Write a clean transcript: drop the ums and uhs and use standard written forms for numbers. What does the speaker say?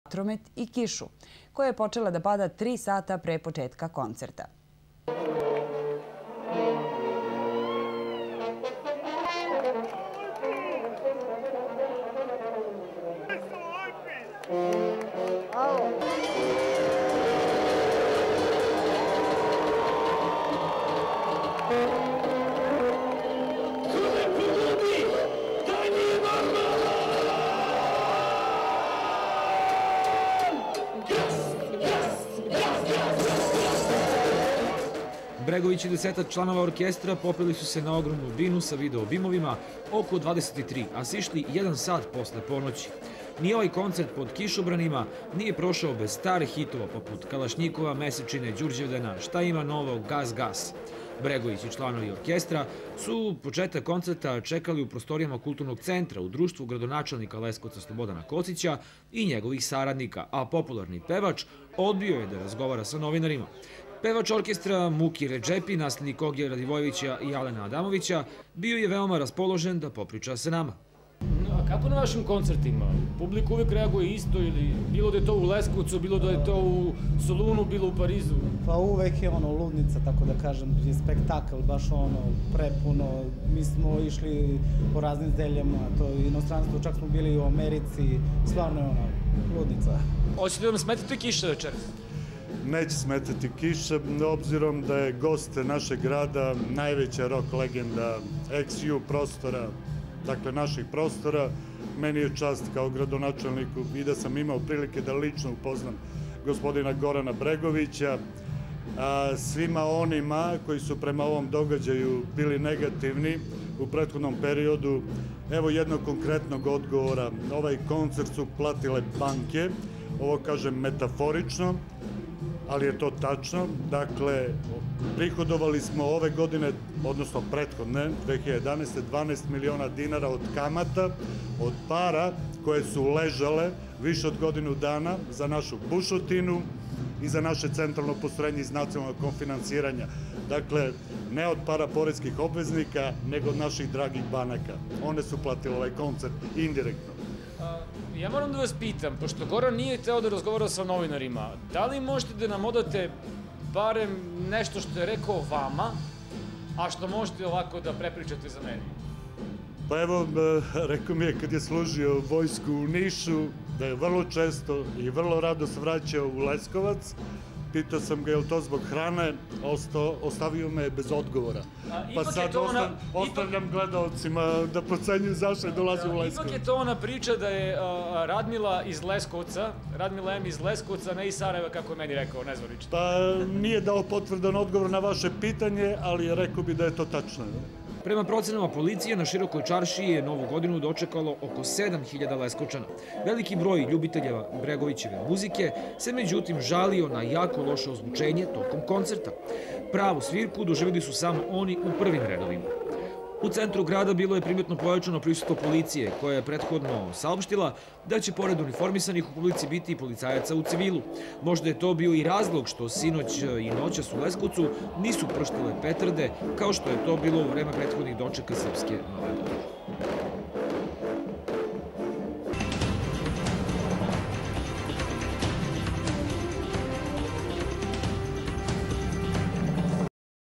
vetromet i kišu, koja je počela da pada 3 sata pre početka koncerta. Bregović i 10 članova orkestra popeli su se na ogromnu binu sa video-bimovima oko 23, a sišli 1 sat posle ponoći. Ni ovaj koncert pod kišobranima nije prošao bez starih hitova poput Kalašnjikova, Mesečine, Đurđevdana, Šta ima novo, Gas, gas. Bregović i članovi orkestra su početak koncerta čekali u prostorijama kulturnog centra u društvu gradonačelnika Leskovca Slobodana Kocića i njegovih saradnika, a popularni pevač odbio je da razgovara sa novinarima. Pevač orkestra Muki Redžepi, naslednik Ogija Radivojevića i Alena Adamovića, bio je veoma raspoložen da popriča sa nama. A kako na vašim koncertima? Publika uvijek reaguje isto ili bilo da je to u Leskovcu, bilo da je to u Solunu, bilo u Parizu? Pa uvek je ludnica, tako da kažem, je spektakl, baš prepuno. Mi smo išli po raznim zdeljama, to je inostranstvo, čak smo bili u Americi, stvarno je ludnica. Hoćete da vam smetite kiša večeras? Neće smetati kiša, obzirom da je gost našeg grada, najveća rock legenda XU prostora, dakle naših prostora. Meni je čast kao gradonačelniku i da sam imao prilike da lično upoznam gospodina Gorana Bregovića. Svima onima koji su prema ovom događaju bili negativni u prethodnom periodu, evo jednog konkretnog odgovora. Ovaj koncert su platile banke, ovo kažem metaforično, ali je to tačno. Dakle, prihodovali smo ove godine, odnosno prethodne, 2011. 12 miliona dinara od kamata, od para koje su ležale više od godinu dana za našu bušotinu i za naše centralno postrojenje iz nacionalnog konfinansiranja. Dakle, ne od para poreskih obveznika, nego od naših dragih banaka. One su platile ovaj koncert indirektno. Ja moram da vas pitam, pošto Goran nije hteo da razgovara sa novinarima, da li možete da nam odate barem nešto što je rekao vama, a što možete ovako da prepričate za meni? Pa evo, rekao mi je kad je služio vojsku u Nišu, da je vrlo često i vrlo rado se vraćao u Leskovac. Pitao sam ga je li to zbog hrane, ostavio me bez odgovora. Pa sad ostavljam gledalcima da procenjuju zašto je dolazio u Leskovac. Ipak je to ona priča da je Radmila iz Leskovca, Radmila M iz Leskovca, ne iz Sarajeva, kako je meni rekao, nezvanično. Pa nije dao potvrdan odgovor na vaše pitanje, ali rekao bi da je to tačno. Prema procenama policije, na Širokoj čaršiji je Novu godinu dočekalo oko 7.000 Leskovčana. Veliki broj ljubiteljeva Bregovićeve muzike se međutim žalio na jako loše ozvučenje tokom koncerta. Pravu svirku doživjeli su samo oni u prvim redovima. U centru grada bilo je primetno pojačano prisustvo policije, koja je prethodno saopštila da će pored uniformisanih u publici biti i policajaca u civilu. Možda je to bio i razlog što sinoć i noćas u Leskovcu nisu prštale petarde, kao što je to bilo u vreme prethodnih dočeka Srpske nove godine.